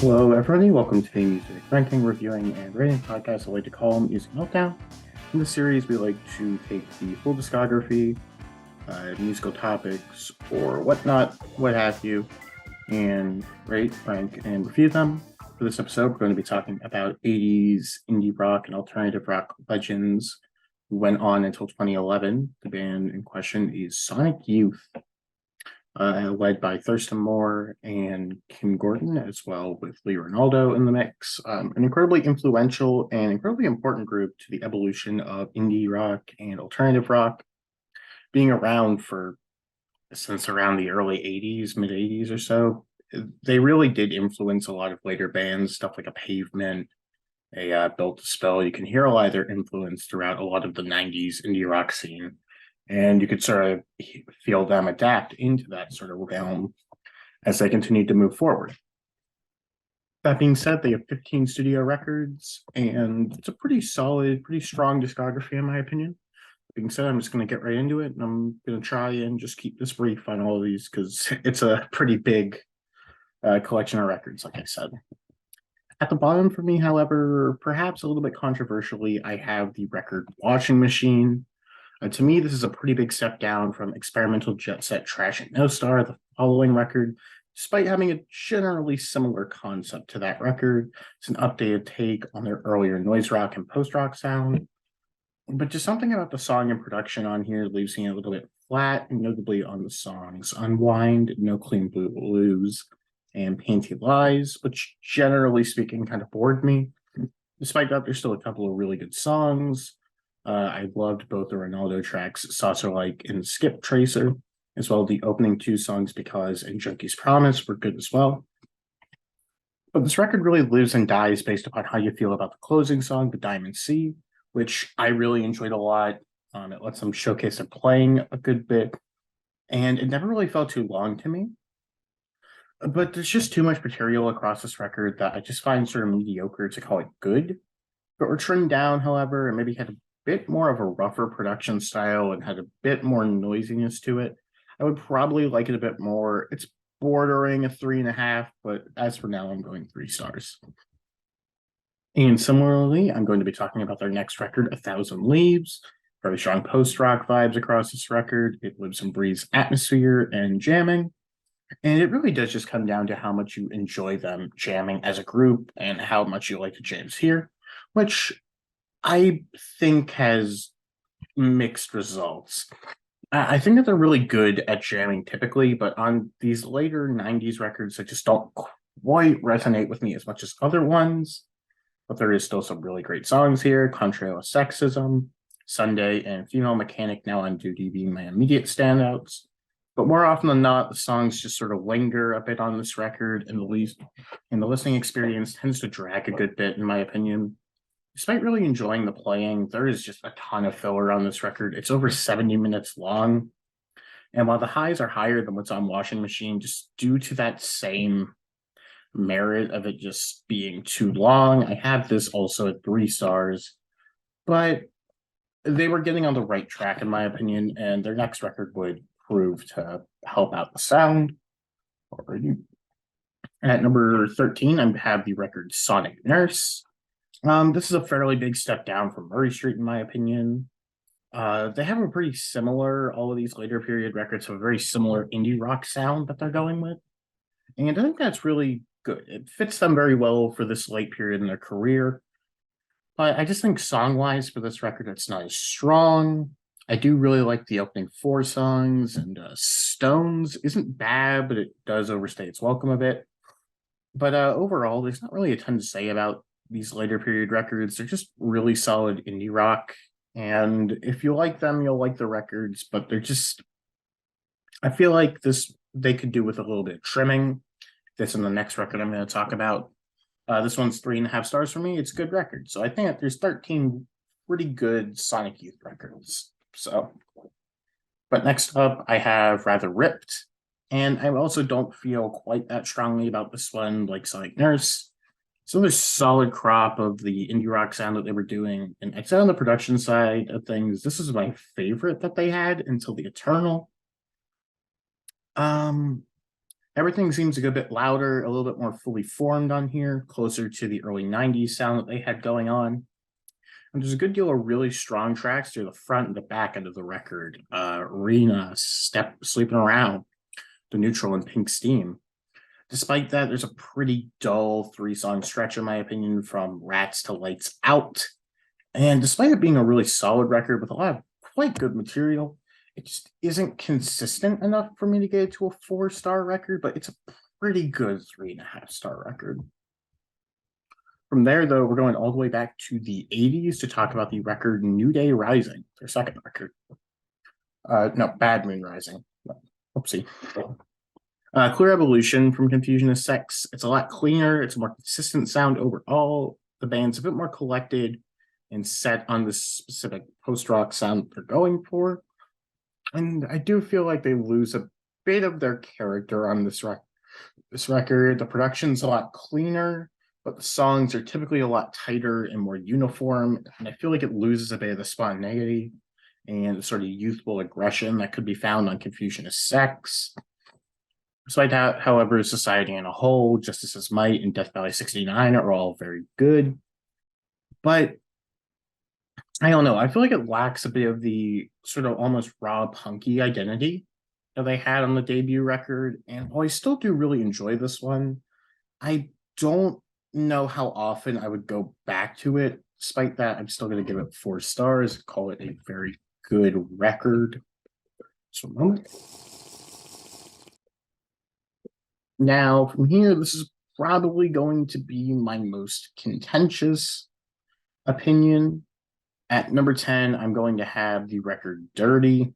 Hello, everybody. Welcome to the music ranking, reviewing, and rating podcast I like to call Music Meltdown. In this series, we like to take the full discography, musical topics, or whatnot, what have you, and rate, rank, and review them. For this episode, we're going to be talking about 80s indie rock and alternative rock legends who went on until 2011. The band in question is Sonic Youth, led by Thurston Moore and Kim Gordon, as well with Lee Ronaldo in the mix. An incredibly influential and incredibly important group to the evolution of indie rock and alternative rock, being around for since around the early 80s, mid 80s or so. They really did influence a lot of later bands, stuff like a Pavement, Built to Spill. You can hear a lot of their influence throughout a lot of the 90s indie rock scene. And you could sort of feel them adapt into that sort of realm as they continue to move forward. That being said, they have 15 studio records, and it's a pretty solid, pretty strong discography, in my opinion. That being said, I'm just going to get right into it, and I'm going to try and just keep this brief on all of these because it's a pretty big collection of records, like I said. At the bottom for me, however, perhaps a little bit controversially, I have the record Washing Machine. To me, this is a pretty big step down from experimental Jet Set Trash and No Star, the following record, despite having a generally similar concept to that record. It's an updated take on their earlier noise rock and post rock sound. But just something about the song and production on here leaves me a little bit flat, notably on the songs Unwind, No Clean Blues, and Painted Lies, which generally speaking kind of bored me. Despite that, there's still a couple of really good songs. I loved both the Ronaldo tracks, Saucer Like and Skip Tracer, as well as the opening two songs, Because and Junkie's Promise, were good as well. But this record really lives and dies based upon how you feel about the closing song, The Diamond Sea, which I really enjoyed a lot. It lets them showcase their playing a good bit, and it never really felt too long to me. But there's just too much material across this record that I just find sort of mediocre to call it good. But we're trimmed down, however, and maybe had a bit more of a rougher production style and had a bit more noisiness to it. I would probably like it a bit more. It's bordering a 3.5, but as for now, I'm going 3 stars. And similarly, I'm going to be talking about their next record, A Thousand Leaves. Very strong post-rock vibes across this record. It lives and breathes atmosphere and jamming. And it really does just come down to how much you enjoy them jamming as a group and how much you like the jams here, which I think has mixed results. I think that they're really good at jamming typically, but on these later 90s records, they just don't quite resonate with me as much as other ones. But there is still some really great songs here. Contrail Sexism, Sunday, and Female Mechanic Now on Duty being my immediate standouts. But more often than not, the songs just sort of linger a bit on this record, and the listening experience tends to drag a good bit, in my opinion. Despite really enjoying the playing, there is just a ton of filler on this record. It's over 70 minutes long. And while the highs are higher than what's on Washing Machine, just due to that same merit of it just being too long, I have this also at 3 stars. But they were getting on the right track, in my opinion, and their next record would prove to help out the sound. At number 13, I have the record Sonic Nurse. This is a fairly big step down from Murray Street, in my opinion. They have a pretty similar, all of these later period records have a very similar indie rock sound that they're going with. And I think that's really good. It fits them very well for this late period in their career. But I just think song-wise for this record, it's not as strong. I do really like the opening 4 songs, and Stones isn't bad, but it does overstay its welcome a bit. But overall, there's not really a ton to say about these later period records. They're just really solid indie rock. And if you like them, you'll like the records, but they're just, I feel like they could do with a little bit of trimming. This in the next record I'm going to talk about. This one's 3.5 stars for me. It's a good record. So I think that there's 13 pretty good Sonic Youth records. So, but next up, I have Rather Ripped. And I also don't feel quite that strongly about this one, like Sonic Nurse. So there's solid crop of the indie rock sound that they were doing. And I'd say on the production side of things, this is my favorite that they had until the Eternal. Everything seems a good bit louder, a little bit more fully formed on here, closer to the early 90s sound that they had going on. And there's a good deal of really strong tracks through the front and the back end of the record. Arena, Step, Sleeping Around, The Neutral, and Pink Steam. Despite that, there's a pretty dull 3-song stretch, in my opinion, from Rats to Lights Out. And despite it being a really solid record with a lot of quite good material, it just isn't consistent enough for me to get it to a 4-star record, but it's a pretty good 3.5-star record. From there, though, we're going all the way back to the 80s to talk about the record New Day Rising, their second record. No, Bad Moon Rising. Oopsie. Clear Evolution from Confusion is Sex. It's a lot cleaner. It's a more consistent sound overall. The band's a bit more collected and set on the specific post-rock sound they're going for. And I do feel like they lose a bit of their character on this record. The production's a lot cleaner, but the songs are typically a lot tighter and more uniform. And I feel like it loses a bit of the spontaneity and the sort of youthful aggression that could be found on Confusion is Sex. Despite that, however, Society in a Whole, Justice as Might, and Death Valley 69 are all very good. But I don't know. I feel like it lacks a bit of the sort of almost raw punky identity that they had on the debut record. And while I still do really enjoy this one, I don't know how often I would go back to it. Despite that, I'm still going to give it 4 stars, call it a very good record. So, a moment. Now, from here, this is probably going to be my most contentious opinion. At number 10, I'm going to have the record Dirty.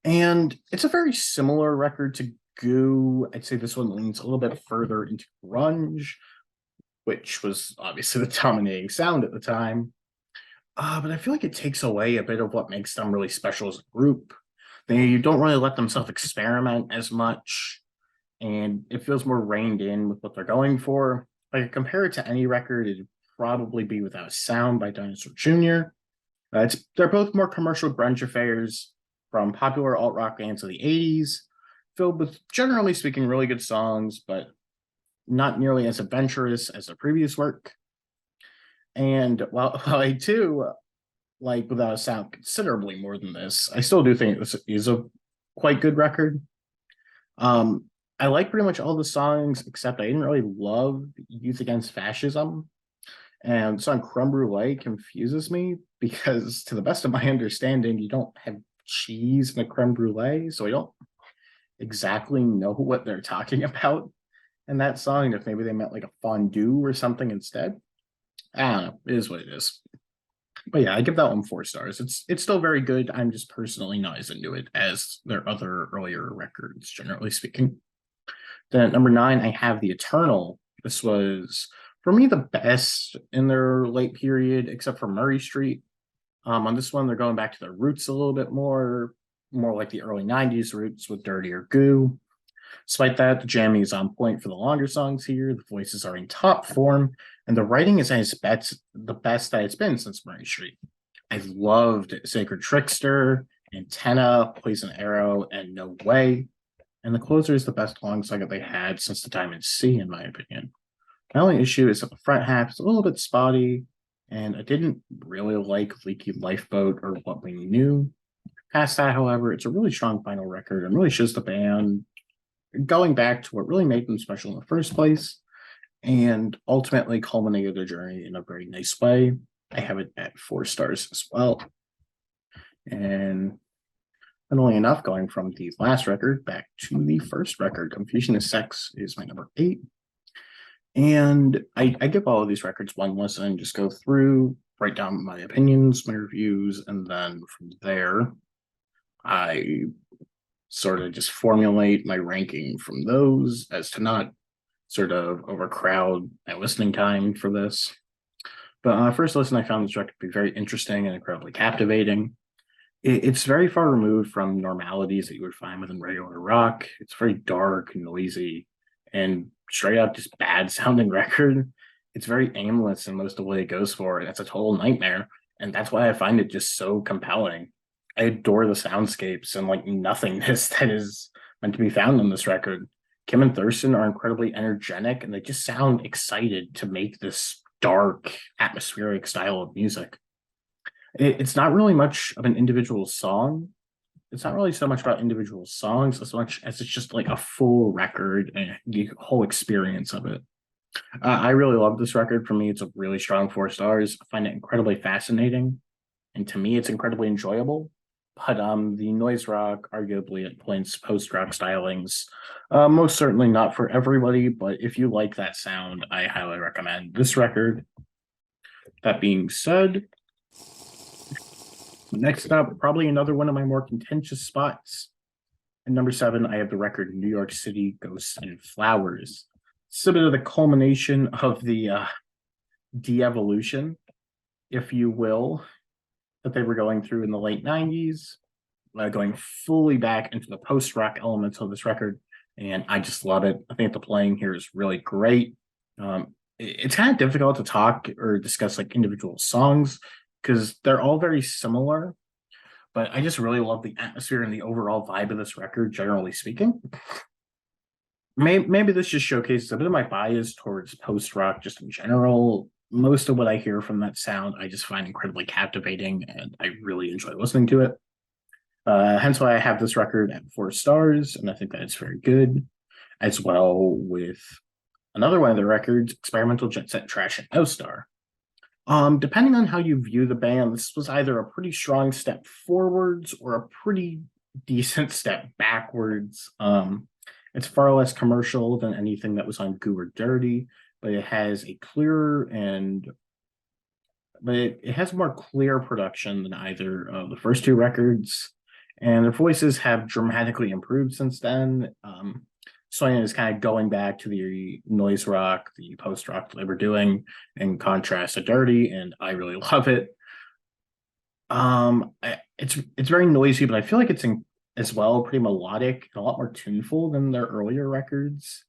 And it's a very similar record to Goo. I'd say this one leans a little bit further into grunge, which was obviously the dominating sound at the time. But I feel like it takes away a bit of what makes them really special as a group. They don't really let themselves experiment as much, and it feels more reined in with what they're going for. If I could compare it to any record, it'd probably be Without a Sound by Dinosaur Jr. They're both more commercial grunge affairs from popular alt-rock bands of the 80s, filled with, generally speaking, really good songs, but not nearly as adventurous as their previous work. And while I too like Without a Sound considerably more than this, I still do think this is a quite good record. I like pretty much all the songs, except I didn't really love Youth Against Fascism. And the song Creme Brulee confuses me because, to the best of my understanding, you don't have cheese in a creme brulee, so I don't exactly know what they're talking about in that song. If maybe they meant like a fondue or something instead. I don't know. It is what it is. But yeah, I give that one 4 stars. It's still very good. I'm just personally not as into it as their other earlier records, generally speaking. Then at number 9, I have The Eternal. This was, for me, the best in their late period, except for Murray Street. On this one, they're going back to their roots a little bit more like the early 90s roots with Dirty or Goo. Despite that, the jamming is on point for the longer songs here. The voices are in top form, and the writing is the best that it's been since Murray Street. I loved Sacred Trickster, Antenna, Poison Arrow, and No Way. And the closer is the best long song that they had since the Diamond Sea, in my opinion. My only issue is that the front half is a little bit spotty, and I didn't really like Leaky Lifeboat or What We Knew. Past that, however, it's a really strong final record and really shows the band going back to what really made them special in the first place and ultimately culminated their journey in a very nice way. I have it at 4 stars as well. And funnily enough, going from the last record back to the first record, Confusion is Sex is my number 8. And I give all of these records one listen and just go through, write down my opinions, my reviews, and then from there, I sort of just formulate my ranking from those as to not sort of overcrowd my listening time for this. But on first listen, I found this record to be very interesting and incredibly captivating. It's very far removed from normalities that you would find within regular rock. It's very dark, noisy, and straight up just bad sounding record. It's very aimless in most of what it goes for, and it's a total nightmare. And that's why I find it just so compelling. I adore the soundscapes and like nothingness that is meant to be found in this record. Kim and Thurston are incredibly energetic and they just sound excited to make this dark, atmospheric style of music. It's not really much of an individual song. It's not really so much about individual songs as much as it's just like a full record and the whole experience of it. I really love this record. For me, it's a really strong 4 stars. I find it incredibly fascinating, and to me, it's incredibly enjoyable. But the noise rock, arguably at points post rock stylings, most certainly not for everybody. But if you like that sound, I highly recommend this record. That being said, next up, probably another one of my more contentious spots. At number 7, I have the record New York City Ghosts and Flowers. It's a bit of the culmination of the de-evolution, if you will, that they were going through in the late 90s, going fully back into the post-rock elements of this record. And I just love it. I think the playing here is really great. It's kind of difficult to talk or discuss like individual songs because they're all very similar. But I just really love the atmosphere and the overall vibe of this record, generally speaking. Maybe this just showcases a bit of my bias towards post rock just in general. Most of what I hear from that sound, I just find incredibly captivating and I really enjoy listening to it. Hence why I have this record at 4 stars, and I think that it's very good, as well with another one of the records, Experimental Jet Set Trash at No-Star. Depending on how you view the band, this was either a pretty strong step forwards or a pretty decent step backwards. It's far less commercial than anything that was on Goo or Dirty, but it has a clearer it has more clear production than either of the first 2 records, and their voices have dramatically improved since then. Sonia is kind of going back to the noise rock, the post rock they were doing, in contrast to Dirty, and I really love it. It's very noisy, but I feel like it's as well pretty melodic and a lot more tuneful than their earlier records.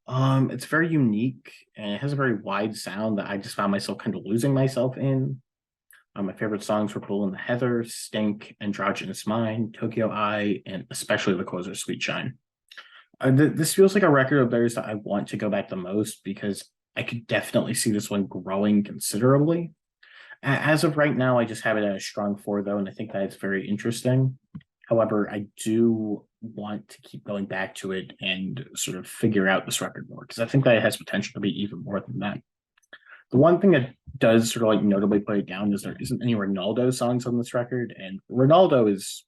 It's very unique and it has a very wide sound that I just found myself kind of losing myself in. My favorite songs were Bull in the Heather, Stink, Androgynous Mind, Tokyo Eye, and especially the closer Sweet Shine. This feels like a record of theirs that I want to go back the most because I could definitely see this one growing considerably. As of right now, I just have it at a strong 4, though, and I think that it's very interesting. However, I do want to keep going back to it and sort of figure out this record more because I think that it has potential to be even more than that. The one thing that does sort of like notably put it down is there isn't any Ronaldo songs on this record, and Ronaldo is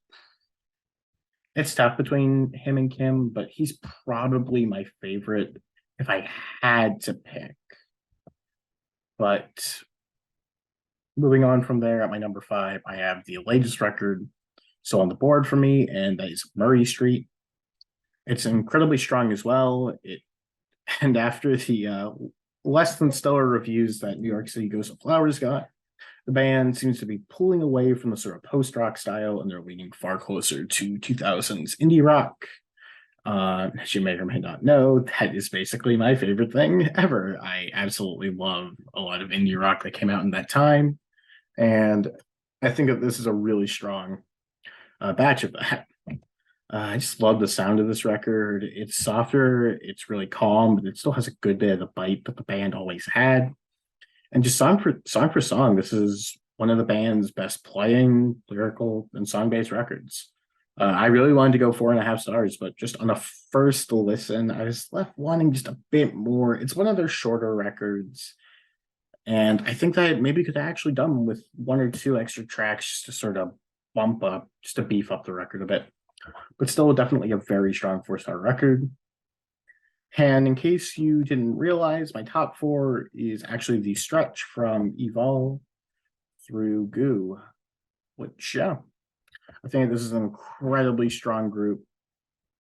it's tough between him and Kim, but he's probably my favorite if I had to pick. But moving on from there, at my number 5, I have the latest record still on the board for me, and that is Murray Street. It's incredibly strong as well. And after the less than stellar reviews that New York City Ghosts and Flowers got, the band seems to be pulling away from the sort of post-rock style, and they're leaning far closer to 2000s indie rock. As you may or may not know, that is basically my favorite thing ever. I absolutely love a lot of indie rock that came out in that time, and I think that this is a really strong batch of that. I just love the sound of this record. It's softer, it's really calm, but it still has a good bit of the bite that the band always had. And just song for song, this is one of the band's best playing, lyrical, and song-based records. I really wanted to go 4.5 stars, but just on a first listen, I was left wanting just a bit more. It's one of their shorter records, and I think that maybe could have actually done with 1 or 2 extra tracks just to sort of bump up, just to beef up the record a bit. But still, definitely a very strong 4-star record. And in case you didn't realize, my top 4 is actually the stretch from Evol through Goo, which, yeah, I think this is an incredibly strong group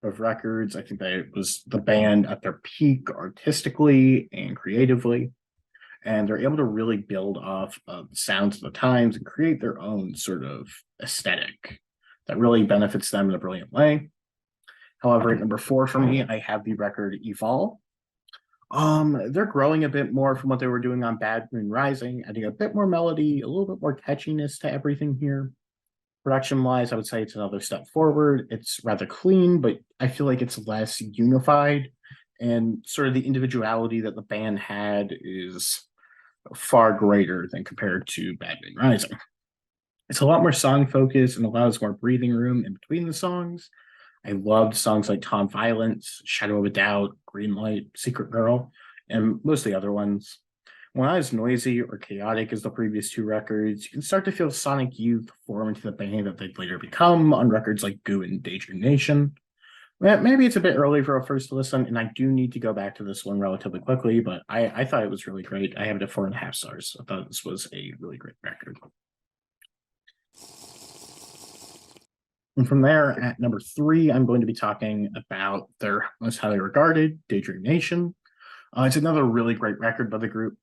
of records. I think that it was the band at their peak artistically and creatively, and they're able to really build off of the sounds of the times and create their own sort of aesthetic that really benefits them in a brilliant way. However, at number 4 for me, I have the record Evol. They're growing a bit more from what they were doing on Bad Moon Rising, adding a bit more melody, a little bit more catchiness to everything here. Production-wise, I would say it's another step forward. It's rather clean, but I feel like it's less unified and sort of the individuality that the band had is far greater than compared to Bad Moon Rising. It's a lot more song focused and allows more breathing room in between the songs. I loved songs like Tom Violence, Shadow of a Doubt, Green Light, Secret Girl, and most of the other ones. When not as noisy or chaotic as the previous two records, you can start to feel Sonic Youth form into the band that they'd later become on records like Goo and Daydream Nation. Maybe it's a bit early for a first listen, and I do need to go back to this one relatively quickly, but I thought it was really great. I have it at 4.5 stars. I thought this was a really great record. And from there, at number 3, I'm going to be talking about their most highly regarded, Daydream Nation. It's another really great record by the group,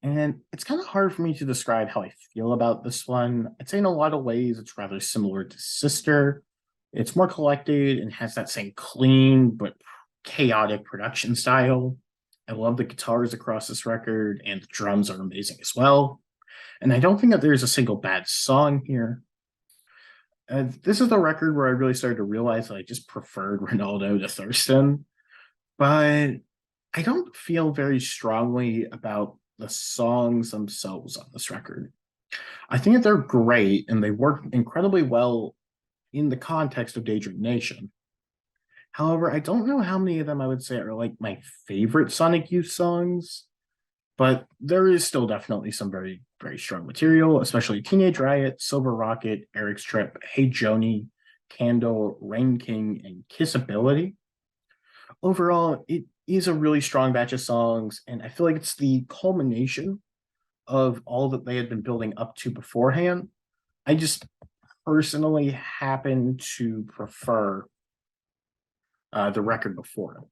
and it's kind of hard for me to describe how I feel about this one. I'd say in a lot of ways, it's rather similar to Sister. It's more collected and has that same clean but chaotic production style. I love the guitars across this record, and the drums are amazing as well. And I don't think that there's a single bad song here. This is the record where I really started to realize that I just preferred Ronaldo to Thurston, but I don't feel very strongly about the songs themselves on this record. I think that they're great and they work incredibly well in the context of Daydream Nation. However, I don't know how many of them I would say are like my favorite Sonic Youth songs, but there is still definitely some very, very strong material, especially Teenage Riot, Silver Rocket, Eric's Trip, Hey Joni, Candle, Rain King, and Kissability. Overall, it is a really strong batch of songs, and I feel like it's the culmination of all that they had been building up to beforehand. I just personally happen to prefer the record before it.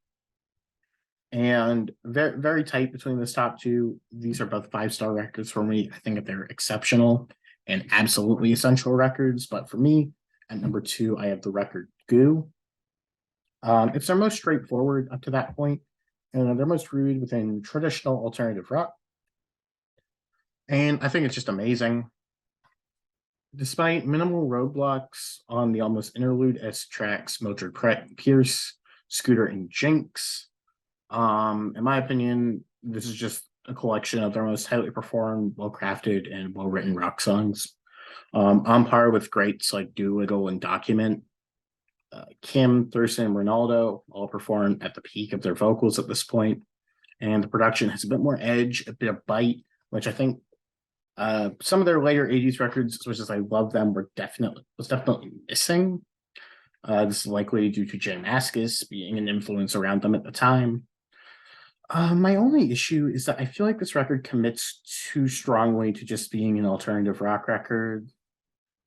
And very, very tight between this top two. These are both 5-star records for me. I think that they're exceptional and absolutely essential records. But for me, at number 2, I have the record Goo. It's their most straightforward up to that point, and they're most rooted within traditional alternative rock. And I think it's just amazing. Despite minimal roadblocks on the almost interlude-esque tracks, Mildred Pierce, Scooter, and Jinx, in my opinion, this is just a collection of their most highly performed, well-crafted, and well-written rock songs. On par with greats like Doolittle and Document. Kim, Thurston, and Ronaldo all perform at the peak of their vocals at this point, and the production has a bit more edge, a bit of bite, which I think some of their later 80s records, as much as I love them, was definitely missing. This is likely due to Jay Mascis being an influence around them at the time. My only issue is that I feel like this record commits too strongly to just being an alternative rock record.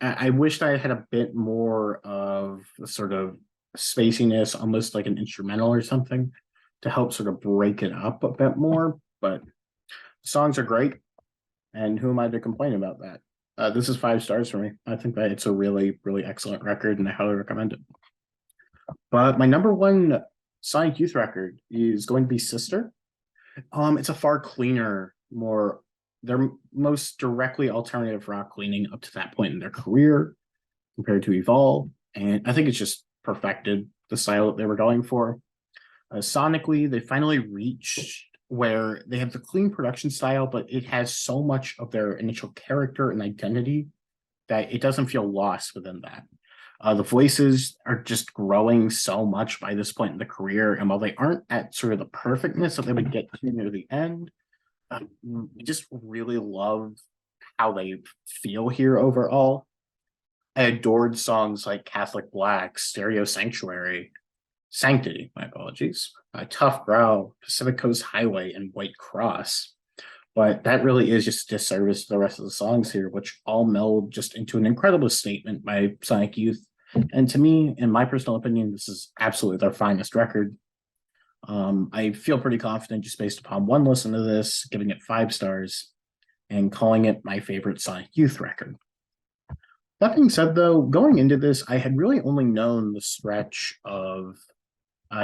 I wished I had a bit more of the sort of spaciness, almost like an instrumental or something, to help sort of break it up a bit more. But songs are great, and who am I to complain about that? This is 5 stars for me. I think that it's a really, really excellent record, and I highly recommend it. But my number 1 Sonic Youth record is going to be Sister. It's a far cleaner, more their most directly alternative rock leaning up to that point in their career compared to Evol. And I think it's just perfected the style that they were going for. Sonically, they finally reached where they have the clean production style, but it has so much of their initial character and identity that it doesn't feel lost within that. The voices are just growing so much by this point in the career, and while they aren't at sort of the perfectness that they would get to near the end, we just really love how they feel here overall. I adored songs like Catholic Black, Stereo Sanctuary, Sanctity, my apologies, Tough Growl, Pacific Coast Highway, and White Cross. But that really is just a disservice to the rest of the songs here, which all meld just into an incredible statement by Sonic Youth. And to me, in my personal opinion, this is absolutely their finest record. I feel pretty confident just based upon one listen to this, giving it 5 stars, and calling it my favorite Sonic Youth record. That being said, though, going into this, I had really only known the stretch of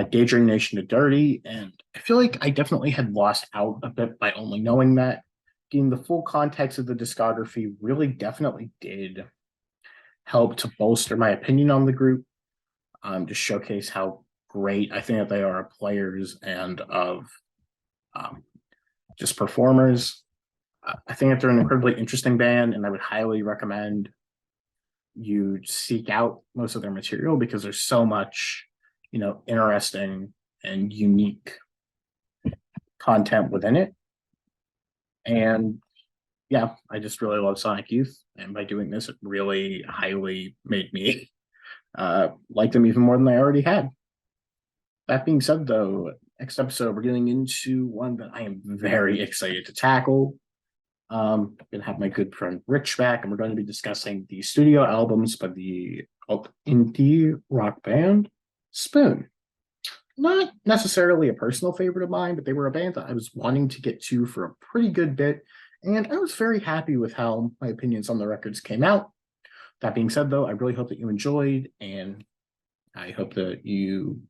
Daydream Nation to Dirty, and I feel like I definitely had lost out a bit by only knowing that. Getting the full context of the discography really definitely did help to bolster my opinion on the group, to showcase how great. I think that they are players and of just performers. I think that they're an incredibly interesting band, and I would highly recommend you seek out most of their material because there's so much, interesting and unique content within it. And yeah, I just really love Sonic Youth, and by doing this, it really highly made me like them even more than I already had. That being said, though, next episode we're getting into one that I am very excited to tackle. I'm gonna have my good friend Rich back, and we're going to be discussing the studio albums by the indie rock band Spoon. Not necessarily a personal favorite of mine, but they were a band that I was wanting to get to for a pretty good bit, and I was very happy with how my opinions on the records came out. That being said, though, I really hope that you enjoyed, and I hope that you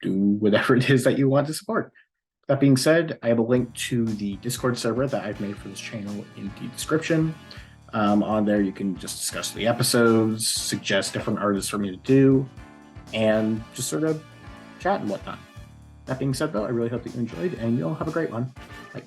do whatever it is that you want to support. That being said, I have a link to the Discord server that I've made for this channel in the description. On there, you can just discuss the episodes, suggest different artists for me to do, and just sort of chat and whatnot. That being said, though, I really hope that you enjoyed, and you'll have a great one. Bye.